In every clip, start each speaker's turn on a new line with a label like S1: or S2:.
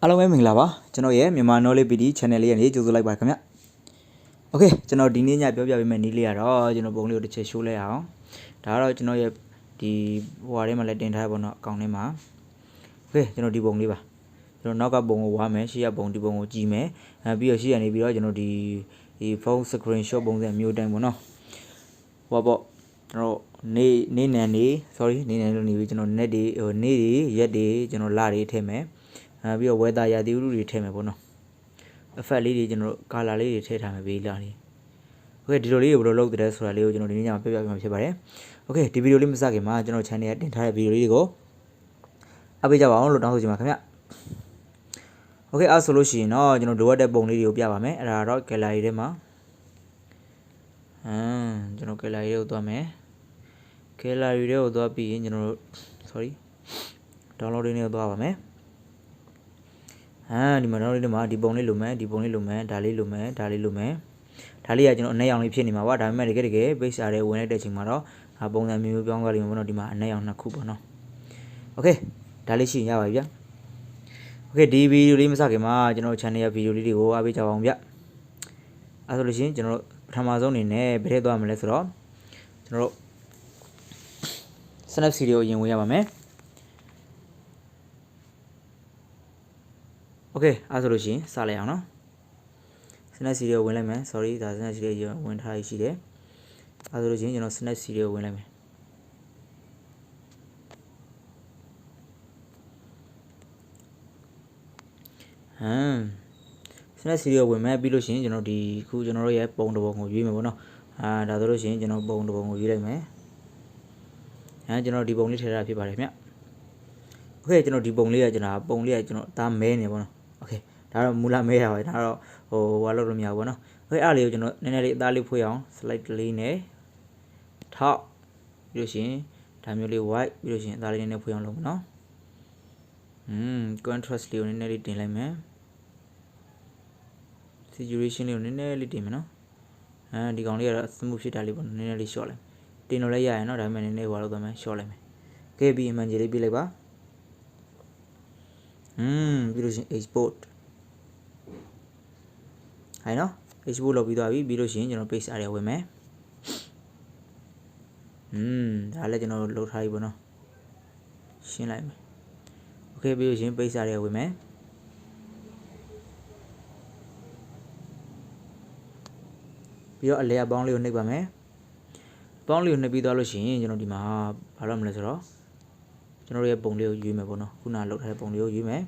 S1: အားလုံးပဲမင်္ဂလာပါကျွန်တော်ရဲ့မြန်မာ knowledge PD channel လေးကနေကြိုဆိုလိုက်ပါခင်ဗျ Okay ကျွန်တော်ဒီနေ့ညပြောပြပေးမယ့်နည်းလေးကတော့ကျွန်တော်ပုံလေးကိုတစ်ချက် show လိုက်အောင်ဒါကတော့ကျွန်တော်ရဲ့ဒီဟိုဟာထဲမှာလည်းတင်ထားရပါတော့အကောင့်ထဲမှာ Okay ကျွန်တော်ဒီပုံလေးပါကျွန်တော်နောက်ကပုံကိုဝါမယ်ရှေ့ကပုံဒီပုံကိုကြည့်မယ်ပြီးတော့ရှေ့ကနေပြီးတော့ကျွန်တော်ဒီ phone screenshot ပုံစံမျိုးတိုင်းပေါ့နော်ဟောပေါ့ကျွန်တော်နေနံနေ sorry နေနံလို့နေပြီးကျွန်တော် net တွေနေ့တွေရက်တွေကျွန်တော်လတွေထည့်မယ်ပြီးတော့ weather ရာသီဥတုတွေထည့်မယ်ပေါ့နော် effect လေးတွေကျွန်တော် color လေးတွေထည့်ထားမယ်ဘေးလာလေး Okay ဒီလိုလေးကိုဘယ်လိုလုပ်တဲ့ဆိုတာလေးကိုကျွန်တော်ဒီနေ့ညမှာပြပြပေးမှာဖြစ်ပါတယ် Okay ဒီဗီဒီယိုလေးမစခင်မှာကျွန်တော် channel ကတင်ထားတဲ့ဗီဒီယိုလေးတွေကိုအားပေးကြပါအောင်လို့တောင်းဆိုချင်ပါခင်ဗျ Okay အားဆိုလို့ရှိရင်တော့ကျွန်တော်လိုအပ်တဲ့ပုံလေးတွေကိုပြပါမယ်အဲ့ဒါတော့ gallery ထဲမှာကျွန်တော် gallery ကိုသွားမယ် gallery ကိုသွားပြီးရင်ကျွန်တော် sorry download လေးကိုသွားပါမယ်ဒီမှာတော့ဒီမှာဒီပုံလေးလိုမယ်ဒီပုံလေးလိုမယ်ဒါလေးလိုမယ်ဒါလေးလိုမယ်ဒါလေးကကျွန်တော်အနက်ရောင်လေးဖြစ်နေမှာပါဒါပေမဲ့တကယ် base အားတွေဝင်လိုက်တဲ့အချိန်မှာတော့ပုံစံမျိုးပြောင်းသွားလိမ့်မယ်ပေါ့နော်ဒီမှာအနက်ရောင်နှစ်ခုပေါ့နော် Okay ဒါလေးရှိရင်ရပါပြီဗျ Okay ဒီဗီဒီယိုလေးမစခင်မှာကျွန်တော် channel ရဲ့ဗီဒီယိုလေးတွေကိုအားပေးကြပါအောင်ဗျအဲဆိုလို့ရှိရင်ကျွန်တော်ပထမဆုံးအနေနဲ့ဘယ်ထဲသွားမလဲဆိုတော့ကျွန်တော် Snapseed ကိုရင်ဝင်ရပါမယ်Okay အဲ့ဆိုလို့ရှိရင်စလိုက်အောင်နော် Snapseed ကိုဝင်လိုက်မယ် sorry ဒါ Snapseed ကိုဝင်ထားရရှိတယ်အဲ့ဆိုလို့ရှိရင်ကျွန်တော် Snapseed ကိုဝင်လိုက်မယ်Snapseed ကိုဝင်မယ်ပြီးလို့ရှိရင်ကျွန်တော်ဒီခုကျွန်တော်တို့ရဲ့ပုံတစ်ပုံကိုရွေးမယ်ပေါ့နော်ဒါဆိုလို့ရှိရင်ကျွန်တော်ပုံတစ်ပုံကိုရွေးလိုက်မယ်ကျွန်တော်ဒီပုံလေးထည့်ထားဖြစ်ပါတယ်ခင်ဗျ Okay ကျွန်တော်ဒီပုံလေးကကျွန်တော်ပုံလေးကကျွန်တော်အသားမဲနေပေါ့နော် Okay ဒါတော့မူလမဲတာပဲဒါတော့ဟာလို့လို့မရဘူးပေါ့နော် Okay အဲ့လေးကိုကျွန်တော်နည်းနည်းလေးအသားလေးဖွေးအောင် slide လေးနဲ့ထောက်ပြီးလို့ရှိရင်ဒါမျိုးလေး white ပြီးလို့ရှိရင်အသားလေးနည်းနည်းဖွေးအောင်လုပ်မယ်နော် contrast လေးကိုနည်းနည်းလေးတင်လိုက်မယ် saturation လေးကိုနည်းနည်းလေးတင်မယ်နော်ဒီကောင်လေးကတော့ smooth ဖြစ်တာလေးပေါ့နည်းနည်းလေး short လိုက်တင်လို့လည်းရရင်တော့ဒါပေမဲ့နည်းနည်းဟိုလုပ်သွားမယ် short လိုက်မယ် Okay ပြီး image လေးပြလိုက်ပါပြီးလို့ရှိရင် export ဟိုင်နော် export လုပ်ပြီးသွားပြီပြီးလို့ရှိရင်ကျွန်တော် page area ဝင်မယ်ဒါလည်းကျွန်တော်လုပ်ထားပြီပေါ့နော်ရှင်းလိုက်မယ် Okay ပြီးလို့ရှိရင် page area ဝင်မယ်ပြီးတော့အလဲအပေါင်းလေးကိုနှိပ်ပါမယ်ပေါင်းလေးကိုနှိပ်ပြီးသွားလို့ရှိရင်ကျွန်တော်ဒီမှာဘာလုပ်မလဲဆိုတော့ကျွန်တော်ရဲ့ပုံလေးကိုရွေးမယ်ပေါ့နော်ခုနကလုပ်ထားတဲ့ပုံလေးကိုရွေးမယ်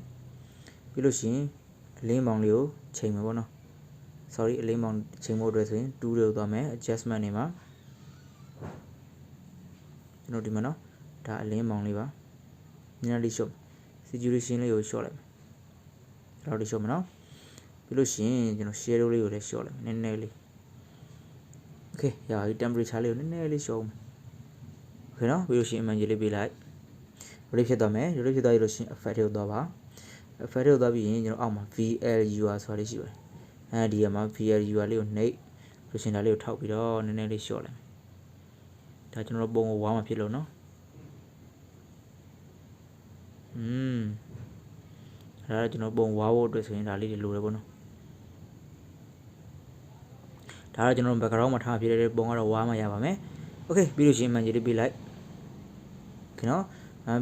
S1: ပြီးလို့ရှိရင်အလင်းပေါင်းလေးကိုချိန်မယ်ပေါ့နော် sorry အလင်းပေါင်းချိန်ဖို့အတွက်ဆိုရင်2တွေကိုသွားမယ် adjustment တွေမှာကျွန်တော်ဒီမှာနော်ဒါအလင်းပေါင်းလေးပါနည်းနည်းလေး short saturation လေးကို short လိုက်မယ်ကျွန်တော်ဒီ short မယ်နော်ပြီးလို့ရှိရင်ကျွန်တော် shadow လေးကိုလည်း short လိုက်မယ်နည်းနည်းလေး Okay ရပြီ temperature လေးကိုနည်းနည်းလေး short မယ် Okay နော်ပြီးလို့ရှိရင် image လေးပေးလိုက် ready ဖြစ်သွားမယ် ready ဖြစ်သွားပြီလို့ရှိရင် effect တွေကိုသွားပါ effect တွေကိုသွားပြီးရင်ကျွန်တော်အောက်မှာ VLUR ဆိုတာလေးရှိပါတယ်ဒီမှာ VLUR လေးကိုနှိပ်လို့ရှင်ဒါလေးကိုထောက်ပြီးတော့နည်းနည်းလေး short လိုက်ဒါကျွန်တော်ပုံကိုဝါမှာဖြစ်လို့နော်ဒါကျွန်တော်ပုံဝါဖို့အတွက်ဆိုရင်ဒါလေးတွေလိုတယ်ပေါ့နော်ဒါတော့ကျွန်တော် background မှာထားဖြစ်တဲ့ပုံကတော့ဝါမှာရပါမယ် Okay ပြီးလို့ရှိရင် image လေးပေးလိုက်ခင်ဗျာ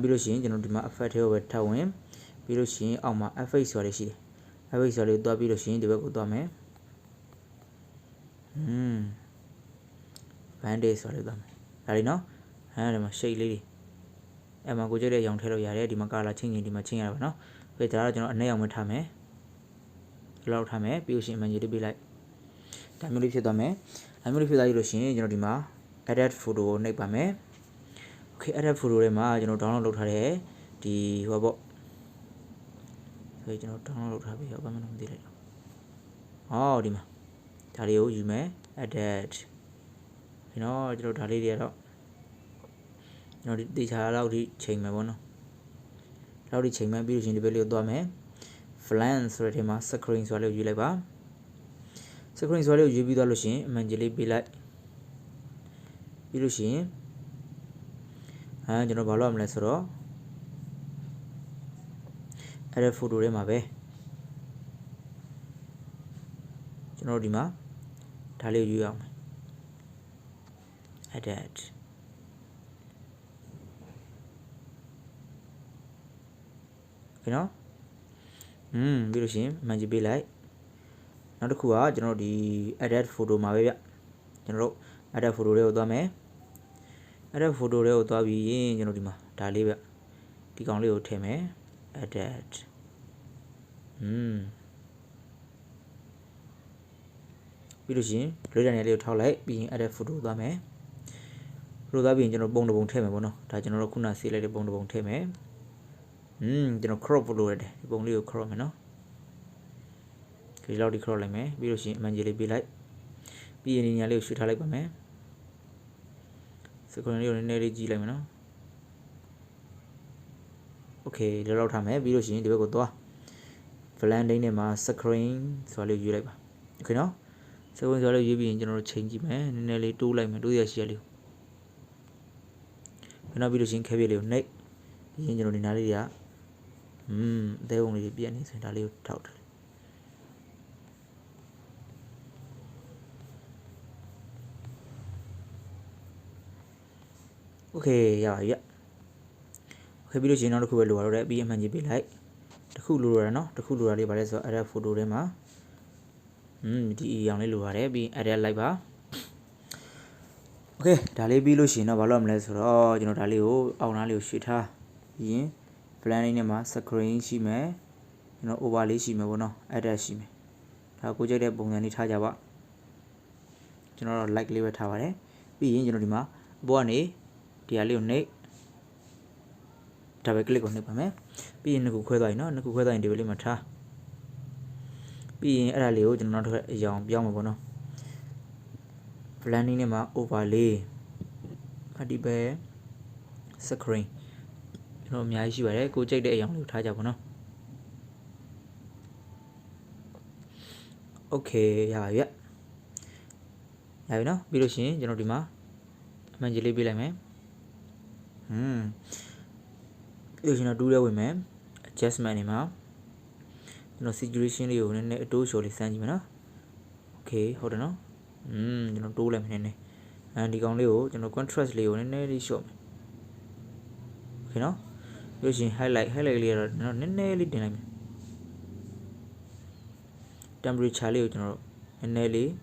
S1: ပြီးလို့ရှိရင်ကျွန်တော်ဒီမှာ effect တွေကိုပဲထပ်ဝင်ပြီးလို့ရှိရင်အောက်မှာ effect ဆိုတာလေးရှိတယ် effect ဆိုတာလေးတွားပြီးလို့ရှိရင်ဒီဘက်ကိုတွားမယ်bandage ဆိုတာလေးတွားမယ်ဒါလေးနော်ဒီမှာ shade လေးတွေအဲ့မှာကိုကြိုက်တဲ့အရောင်ထည့်လို့ရတယ်ဒီမှာ color ချင်းချင်းဒီမှာချင်းရပါနော် Okay ဒါတော့ကျွန်တော်အနက်ရောင်ပဲထားမယ်ဒီလောက်ထားမယ်ပြီးလို့ရှိရင် image လေးပေးလိုက်ဒါမျိုးလေးဖြစ်သွားမယ်ဒါမျိုးလေးဖြစ်သွားပြီလို့ရှိရင်ကျွန်တော်ဒီမှာ edit photo ကိုနှိပ်ပါမယ် Okay edit photo ထဲမှာကျွန်တော် download လုပ်ထားတဲ့ဒီဟိုပေါ့ဆိုကျွန်တော် download လုပ်ထားပြီးတော့ဘာမှမသိလိုက်တော့ဒီမှာဒါလေးကိုယူမယ် edit ဒီတော့ကျွန်တော်ဒါလေးတွေကတော့ကျွန်တော်ဒီတေချာလောက်ထိချိန်မယ်ပေါ့နော်လောက်ထိချိန်မယ်ပြီးလို့ရှိရင်ဒီဘက်လေးကိုသွားမယ် flank ဆိုတဲ့ထဲမှာ screen ဆိုတာလေးကိုယူလိုက်ပါ screen ဆိုတာလေးကိုယူပြီးသွားလို့ရှိရင် image လေးပေးလိုက်ပြီးလို့ရှိရင်ကျွန်တော်ဘာလုပ်ရမလဲဆိုတော့ edit photo ထဲမှာပဲ know Dima Tally you edit you know Birushim Magic be like not a cool the edit photo my general edit photo the me edit photo the be in Dima Tally the only teme edit Birushim read a little like being edit photo the me Roda being general bone of teme bono, General Kuna see like a bone of teme general crop load only a crop no Loud the crop like me Birushim Manjili be like be in yellow shoot like me so nearly G like no okay the loud time Birushim the go to landing a mass suckering so I'll you like okay no so when you be in general change man nearly 2 like me do the shell you cannot be using heavily neck in general in area they only be any entirely out okay yeah okay be using not cool lower be a man be like the cool lower no the cool lower by so other photo rema the young lower be at a live okay Dali be Lucian of alumnus or Dalio, Aunalio Shita, yin, planning a master crane she may, Ovali she may no, at a she may. Takuja de Bungani Tajava, general likely with Tavare, be in Generima, Bonnie, Dialio Nate, Tabaclick on Nipame, be in Nukueda, no, Nukueda in the Villimata, be in Alio, not a young Biamobono. Planning a overlay Adibe Sakring. Me, go check the young Tajabono. Okay, yeah. I know, Birushi, Genodima, Manjili Bilame. You know, do the women, just manima. Situation you in 2 surely Sanjimana. Okay, hold on. 2 lemon and the only contrast leon in a shop. Using highlight layer, not nearly dynamic. Temperature, and nearly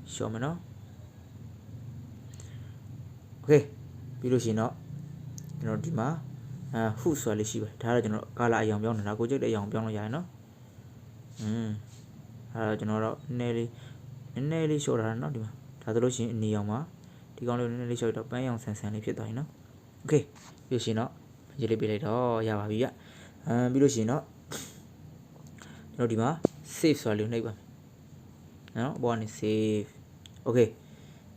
S1: showman. Okay, Pirusino, Dima, who's a lishi, Tarajano, Kala young young, and I go to the young young yano. Nearly short her not. Tadoloshi in Niama, the only nearly short of my young sense and if you know. Okay, you see not, jelly later, oh, Yavia, Birusino, Nodima, safe solid neighbor. No, one is safe. Okay,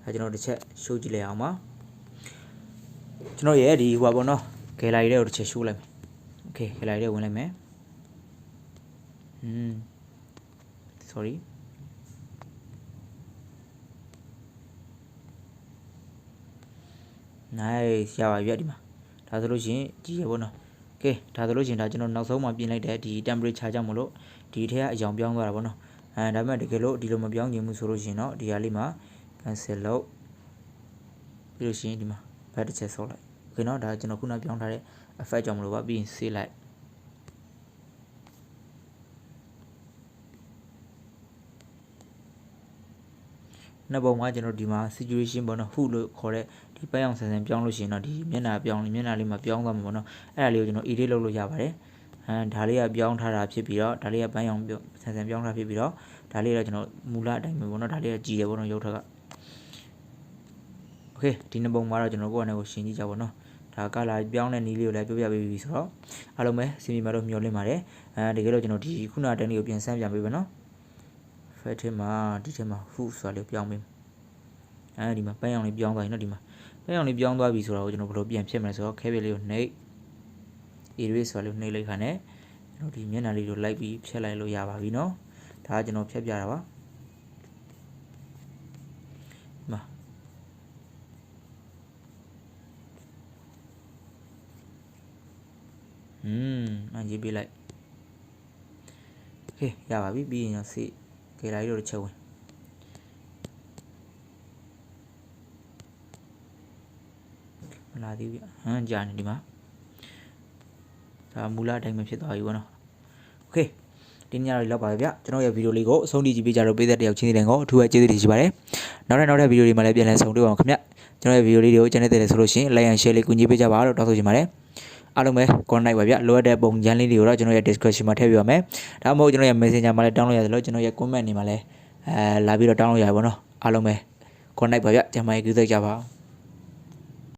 S1: I don't know the chat, show Gileama. No, yeah, the Wabono, Kelide or Cheshulem. Okay, Kelide when I may. Sorry. Nice, Yavia. Tadology, Giabona. Okay, Tadology, I don't know so much being like that. The temperature Jamolo, detail a young young Rabono, and I met the Gelo, Diloma young Musurogino, the Alima, and Sello Pirushima, Padice Sola. Okay, no, that Janokuna beyond a fight Jamolo being sea like. Number 1 general demand situation bono who correct the Payang and Bianlucina, the Mena Biang, Mena Lima Biang Mono, Alio, Idilo Yavare, and Dalia Biang Tara Pibira, Dalia Bayang and Biang Pibira, Dalia Mula, Mono, Dalia Gia Bono Yota. Okay, Tinabo Mara General and I was Shinji Javono, Takala Biang and Ilio Labia babies. Alome, Simi Maro Mare, and the Gelo di Kuna and European Sam Yabino. Fatima, Ditema, who saw the young and in my pay only beyond by Nodima. Pay only beyond the visa, European Chemers or Cavalier Nay. It is a little Nay Hane, Nodimian a little like be Chello Yava, we know. Tajan of Chebjara. And you be like, okay, Yava, we be in a seat. Get out of the chow. လာသေးဗျကြာနေဒီမှာဒါမူလအတိုင်းပဲဖြစ်သွားပြီပေါ့နော်โอเคဒီညတော့လောက်ပါပဲဗျကျွန်တော်ရဲ့ဗီဒီယိုလေးကိုအဆုံးထိကြည့်ပေးကြတော့ပေးတဲ့တယောက်ချင်းတဲ့ကိုအထူးပဲကျေးဇူးတင်ရှိပါတယ်နောက်တဲ့ဗီဒီယိုတွေမှာလည်းပြန်လည်ဆုံတွေ့အောင်ခင်ဗျကျွန်တော်ရဲ့ဗီဒီယိုလေးတွေကိုချန်တဲ့ဆိုလို့ရှိရင် like and share လေးကူညီပေးကြပါလို့တောင်းဆိုချင်ပါတယ်အားလုံးပဲ connect ပါဗျလိုအပ်တဲ့ပုံစံလေးတွေကိုတော့ကျွန်တော်ရဲ့ description မှာထည့်ပေးပါမယ်ဒါမှမဟုတ်ကျွန်တော်ရဲ့ messenger မှာလည်း download ရတယ်လို့ကျွန်တော်ရဲ့ comment တွေမှာလည်းလာပြီးတော့ download ရပါဘောနော်အားလုံးပဲ connect ပါဗျကျမကြီးကြည့်ကြပါ